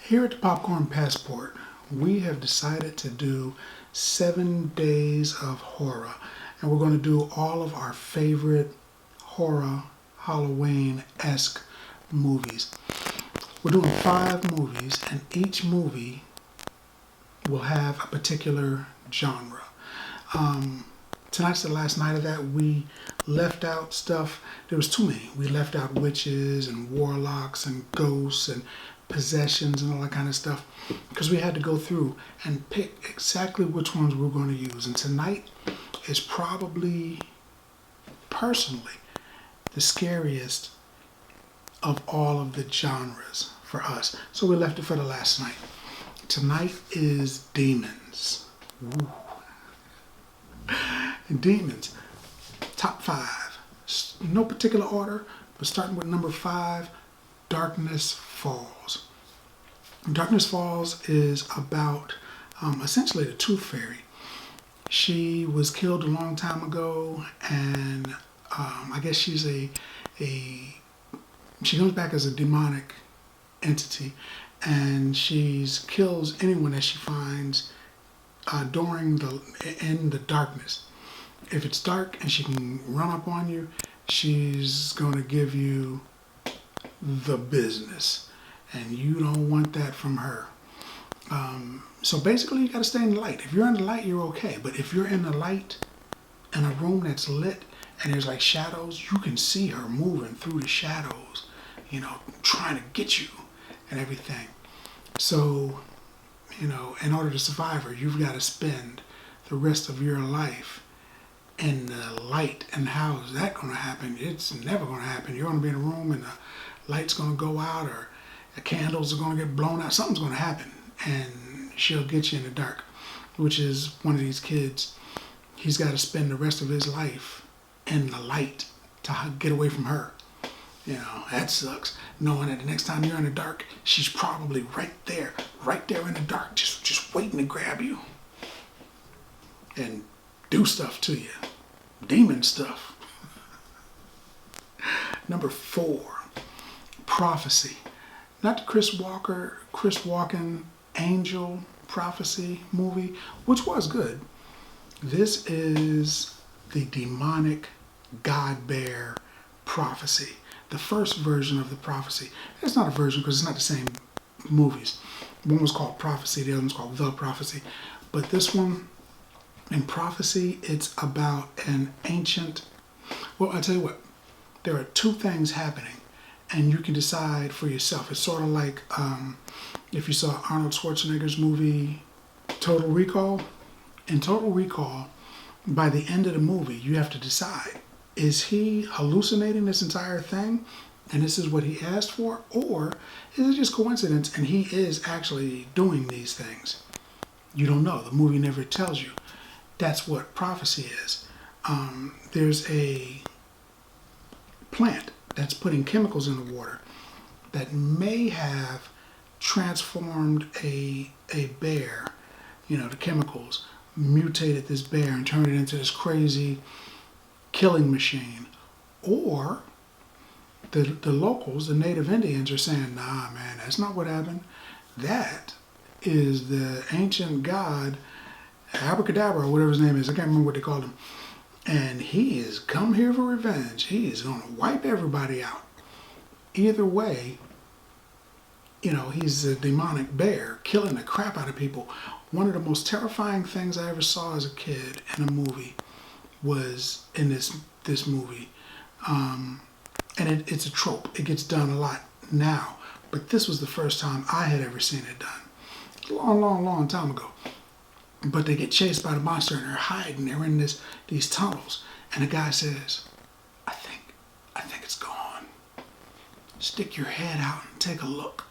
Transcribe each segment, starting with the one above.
Here at the Popcorn Passport, we have decided to do 7 days of horror. And we're going to do all of our favorite horror Halloween-esque movies. We're doing 5 movies, and each movie will have a particular genre. Tonight's the last night of that. We left out stuff. There was too many. We left out witches and warlocks and ghosts and possessions and all that kind of stuff because we had to go through and pick exactly which ones we're going to use. And tonight is probably, personally, the scariest of all of the genres for us. So we left it for the last night. Tonight is Demons. Ooh. Demons. Top 5. No particular order, but starting with number 5, Darkness Falls. Darkness Falls is about essentially the Tooth Fairy. She was killed a long time ago, and I guess she comes back as a demonic entity, and she kills anyone that she finds in the darkness. If it's dark and she can run up on you, she's going to give you the business, and you don't want that from her. So basically you got to stay in the light. If you're in the light, you're okay. But if you're in the light in a room that's lit and there's like shadows, you can see her moving through the shadows, trying to get you and everything. So, in order to survive her, you've got to spend the rest of your life in the light. And how is that going to happen? It's never going to happen. You're going to be in a room and the light's going to go out, or the candles are going to get blown out. Something's going to happen, and she'll get you in the dark, which is one of these kids. He's got to spend the rest of his life in the light to get away from her. That sucks. Knowing that the next time you're in the dark, she's probably right there in the dark, just waiting to grab you and do stuff to you. Demon stuff. Number 4, Prophecy. Not the Chris Walken Angel Prophecy movie, which was good. This is the demonic God Bear Prophecy. The first version of the Prophecy. It's not a version because it's not the same movies. One was called Prophecy, the other one's called The Prophecy. But this one, in Prophecy, it's about an ancient... Well, I'll tell you what. There are 2 things happening, and you can decide for yourself. It's sort of like if you saw Arnold Schwarzenegger's movie Total Recall. In Total Recall, by the end of the movie, you have to decide, is he hallucinating this entire thing and this is what he asked for, or is it just coincidence and he is actually doing these things? You don't know. The movie never tells you. That's what prophecy is. There's a plant that's putting chemicals in the water that may have transformed a bear. The chemicals mutated this bear and turned it into this crazy killing machine. Or the locals, the native Indians, are saying, nah, man, that's not what happened. That is the ancient god Abracadabra, or whatever his name is. I can't remember what they called him. And he has come here for revenge. He is going to wipe everybody out. Either way, he's a demonic bear killing the crap out of people. One of the most terrifying things I ever saw as a kid in a movie was in this movie. And it's a trope. It gets done a lot now. But this was the first time I had ever seen it done. A long, long, long time ago. But they get chased by the monster and they're hiding. They're in these tunnels. And the guy says, I think it's gone. Stick your head out and take a look.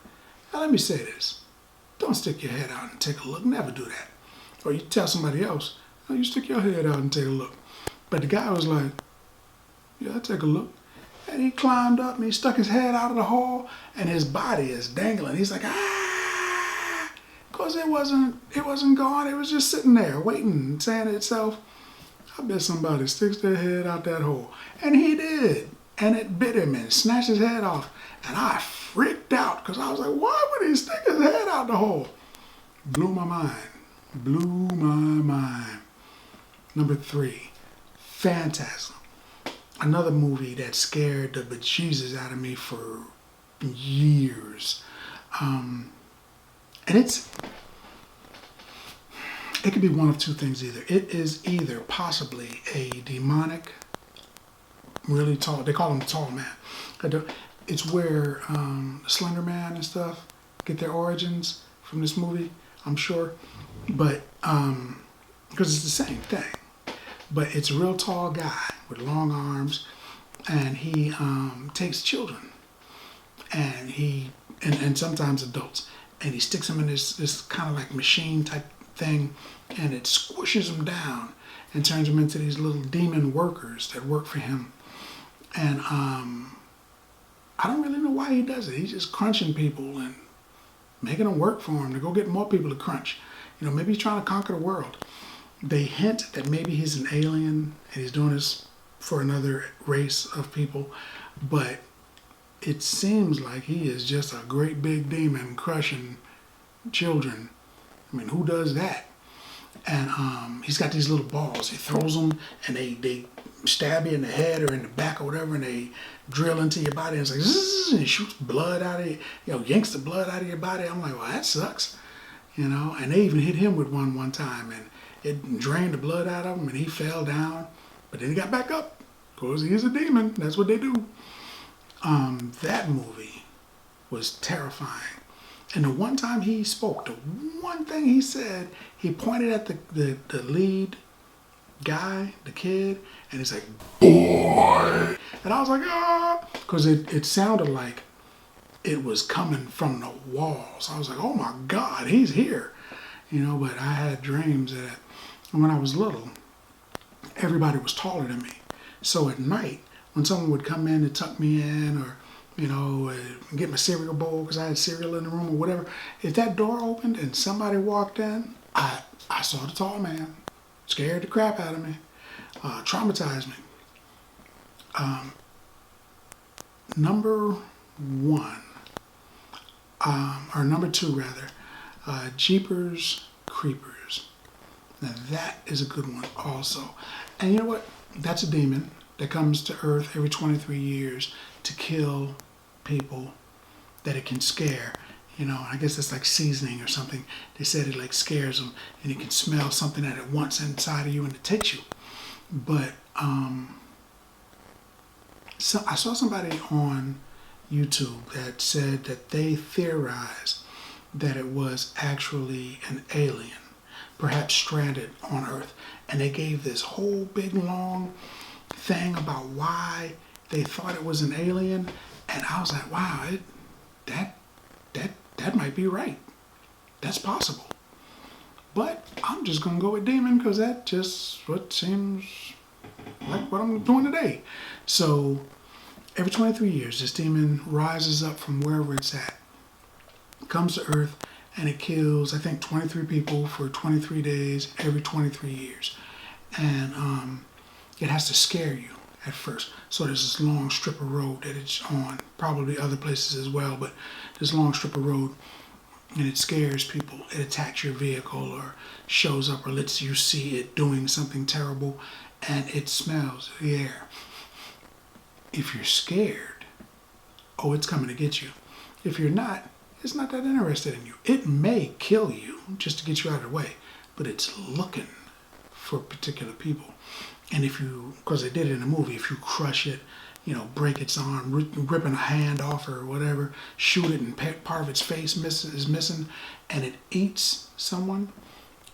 Now let me say this. Don't stick your head out and take a look. Never do that. Or you tell somebody else, oh, you stick your head out and take a look. But the guy was like, yeah, I'll take a look. And he climbed up and he stuck his head out of the hole and his body is dangling. He's like, ah! Because it wasn't gone. It was just sitting there waiting, saying to itself, I bet somebody sticks their head out that hole. And he did. And it bit him and snatched his head off. And I freaked out because I was like, why would he stick his head out the hole? Blew my mind. Blew my mind. Number 3, Phantasm. Another movie that scared the bejesus out of me for years. And it could be one of two things either. It is either possibly a demonic, really tall, they call him the tall man. It's where Slender Man and stuff get their origins from this movie, I'm sure. But, because it's the same thing. But it's a real tall guy with long arms, and he takes children, and sometimes adults, and he sticks them in this kind of like machine type thing, and it squishes them down and turns them into these little demon workers that work for him. And I don't really know why he does it. He's just crunching people and making them work for him to go get more people to crunch. You know, maybe he's trying to conquer the world. They hint that maybe he's an alien and he's doing this for another race of people, but it seems like he is just a great big demon crushing children. I mean, who does that? And he's got these little balls. He throws them, and they stab you in the head or in the back or whatever, and they drill into your body, and it's like zzz, and it shoots blood out of you, yanks the blood out of your body. I'm like, well, that sucks, And they even hit him with one time, and it drained the blood out of him, and he fell down, but then he got back up because he's a demon. That's what they do. That movie was terrifying. And the one time he spoke, the one thing he said, he pointed at the lead guy, the kid, and he's like, boy. And I was like, ah, because it sounded like it was coming from the walls. I was like, oh my God, he's here. But I had dreams that when I was little, everybody was taller than me. So at night, when someone would come in and tuck me in, or get my cereal bowl because I had cereal in the room or whatever. If that door opened and somebody walked in, I saw the tall man. Scared the crap out of me. Traumatized me. Number 1, or number 2 rather, Jeepers Creepers. Now that is a good one also. And you know what? That's a demon that comes to Earth every 23 years to kill people that it can scare. I guess it's like seasoning or something. They said it like scares them, and you can smell something that it wants inside of you and it takes you. But so I saw somebody on YouTube that said that they theorized that it was actually an alien, perhaps stranded on Earth. And they gave this whole big long thing about why they thought it was an alien, and I was like, wow, that might be right. That's possible. But I'm just gonna go with demon because that just what seems like what I'm doing today. So every 23 years, this demon rises up from wherever it's at, comes to Earth, and it kills, I think, 23 people for 23 days every 23 years. And it has to scare you at first. So there's this long strip of road that it's on, probably other places as well, but this long strip of road, and it scares people. It attacks your vehicle or shows up or lets you see it doing something terrible, and it smells the air. If you're scared, it's coming to get you. If you're not, it's not that interested in you. It may kill you just to get you out of the way, but it's looking for particular people. And because they did it in the movie, if you crush it, break its arm, ripping a hand off or whatever, shoot it and part of its face is missing, and it eats someone,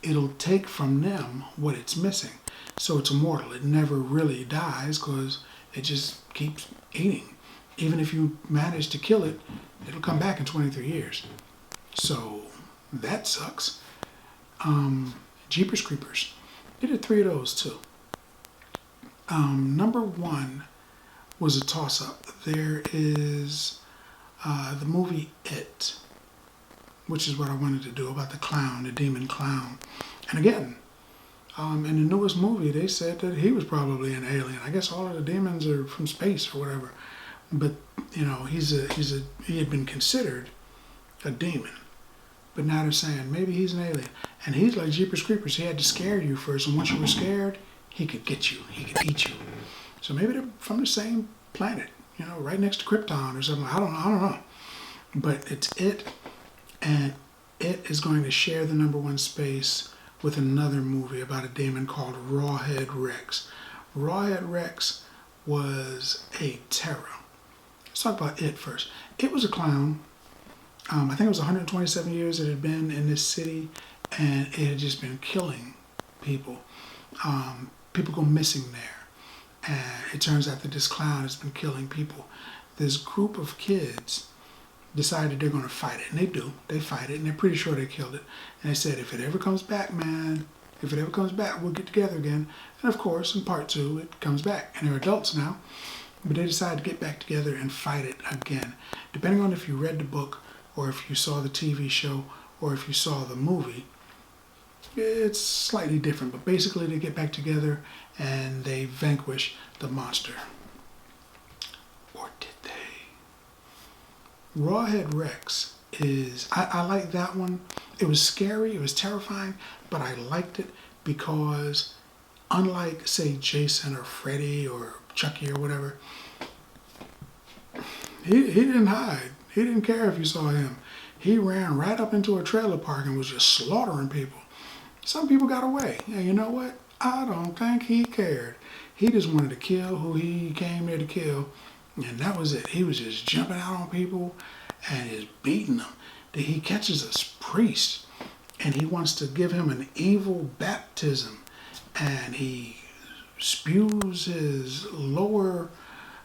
it'll take from them what it's missing. So it's immortal. It never really dies because it just keeps eating. Even if you manage to kill it, it'll come back in 23 years. So that sucks. Jeepers Creepers. They did 3 of those too. Number 1 was a toss-up. There is the movie It, which is what I wanted to do, about the clown, the demon clown. And again, in the newest movie, they said that he was probably an alien. I guess all of the demons are from space or whatever. but he had been considered a demon. But now they're saying maybe he's an alien. And he's like Jeepers Creepers. He had to scare you first. And once you were scared, he could get you. He could eat you. So maybe they're from the same planet, right next to Krypton or something. I don't know. But it's it. And it is going to share the #1 space with another movie about a demon called Rawhead Rex. Rawhead Rex was a terror. Let's talk about it first. It was a clown. I think it was 127 years it had been in this city, and it had just been killing people. People go missing there, and it turns out that this clown has been killing people. This group of kids decided they're going to fight it, and they do. They fight it, and they're pretty sure they killed it. And they said, if it ever comes back, man, if it ever comes back, we'll get together again. And of course, in part 2, it comes back, and they're adults now. But they decided to get back together and fight it again. Depending on if you read the book, or if you saw the TV show, or if you saw the movie, it's slightly different. But basically, they get back together and they vanquish the monster. Or did they? Rawhead Rex is, I like that one. It was scary, it was terrifying, but I liked it because unlike, say, Jason or Freddy or Chucky or whatever, he didn't hide. He didn't care if you saw him. He ran right up into a trailer park and was just slaughtering people. Some people got away. And you know what? I don't think he cared. He just wanted to kill who he came there to kill. And that was it. He was just jumping out on people and just beating them. Then he catches a priest and he wants to give him an evil baptism. And he spews his lower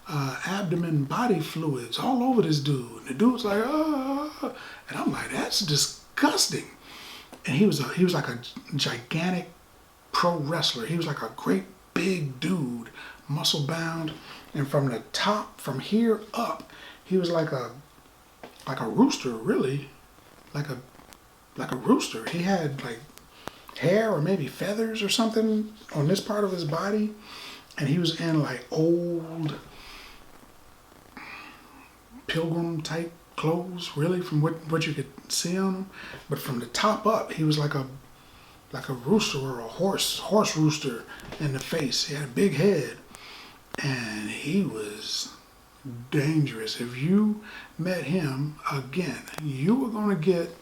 abdomen body fluids all over this dude. And the dude's like, oh, and I'm like, that's disgusting. And he was like a gigantic pro wrestler. He was like a great big dude, muscle bound, and from the top, from here up, he was like a rooster, really, like a rooster. He had like hair or maybe feathers or something on this part of his body, and he was in like old pilgrim type clothes, really, from what you could see on him. But from the top up, he was like a rooster or a horse rooster in the face. He had a big head, and he was dangerous. If you met him again, you were going to get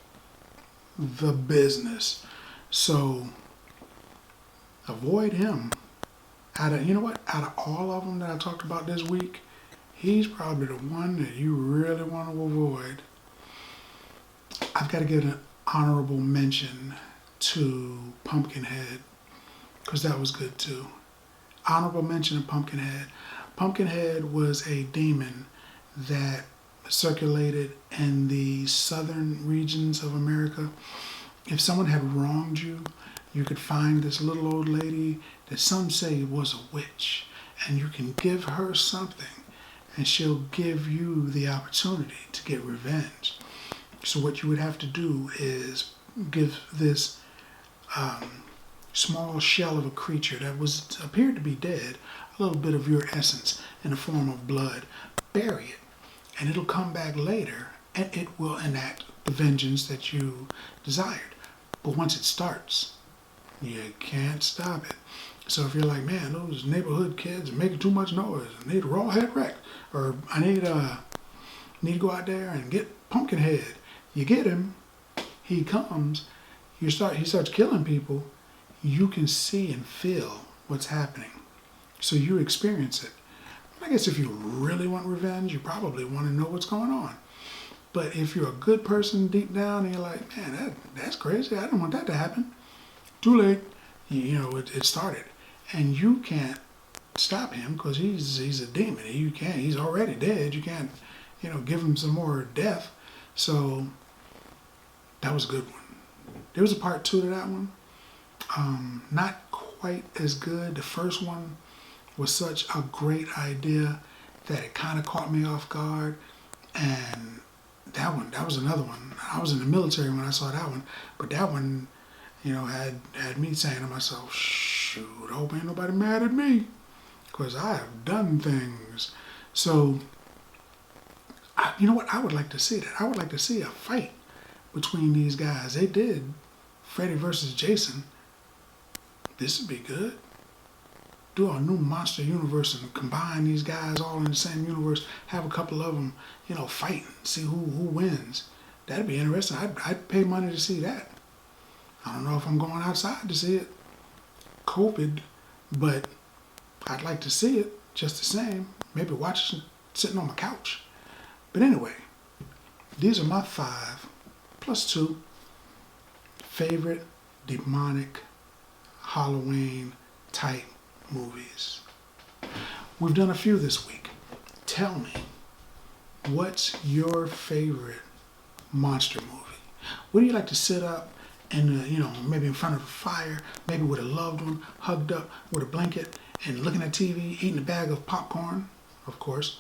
the business. So avoid him. Out of all of them that I talked about this week, he's probably the one that you really want to avoid. I've got to give an honorable mention to Pumpkinhead, because that was good too. Honorable mention to Pumpkinhead. Pumpkinhead was a demon that circulated in the southern regions of America. If someone had wronged you, you could find this little old lady that some say was a witch, and you can give her something, and she'll give you the opportunity to get revenge. So what you would have to do is give this small shell of a creature that appeared to be dead a little bit of your essence in the form of blood. Bury it, and it'll come back later, and it will enact the vengeance that you desired. But once it starts, you can't stop it. So if you're like, man, those neighborhood kids are making too much noise, I need a Rawhead Rex, or I need to go out there and get Pumpkinhead. You get him, he comes, he starts killing people. You can see and feel what's happening, so you experience it. I guess if you really want revenge, you probably want to know what's going on. But if you're a good person deep down and you're like, man, that's crazy, I don't want that to happen, too late. It started. And you can't stop him because he's a demon. He's already dead. You can't, give him some more death. So that was a good one. There was a part 2 to that one. Not quite as good. The first one was such a great idea that it kind of caught me off guard. And that was another one. I was in the military when I saw that one, but that one, had me saying to myself, shoot, I hope ain't nobody mad at me, because I have done things. So You know what? I would like to see that. I would like to see a fight between these guys. They did Freddy versus Jason. This would be good. Do a new monster universe and combine these guys all in the same universe. Have a couple of them, fight and see who wins. That'd be interesting. I'd pay money to see that. I don't know if I'm going outside to see it. COVID, but I'd like to see it just the same. Maybe watch it sitting on my couch. But anyway, these are my 5 plus 2 favorite demonic Halloween type movies. We've done a few this week. Tell me, what's your favorite monster movie? What do you like to sit up and, maybe in front of a fire, maybe with a loved one, hugged up with a blanket and looking at TV, eating a bag of popcorn, of course,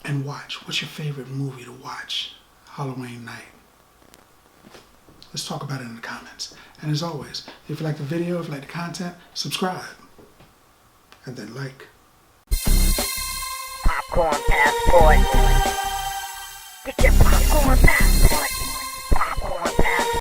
and watch? What's your favorite movie to watch Halloween night? Let's talk about it in the comments. And as always, if you like the video, if you like the content, subscribe. And then like. Popcorn passport. Get your popcorn passport.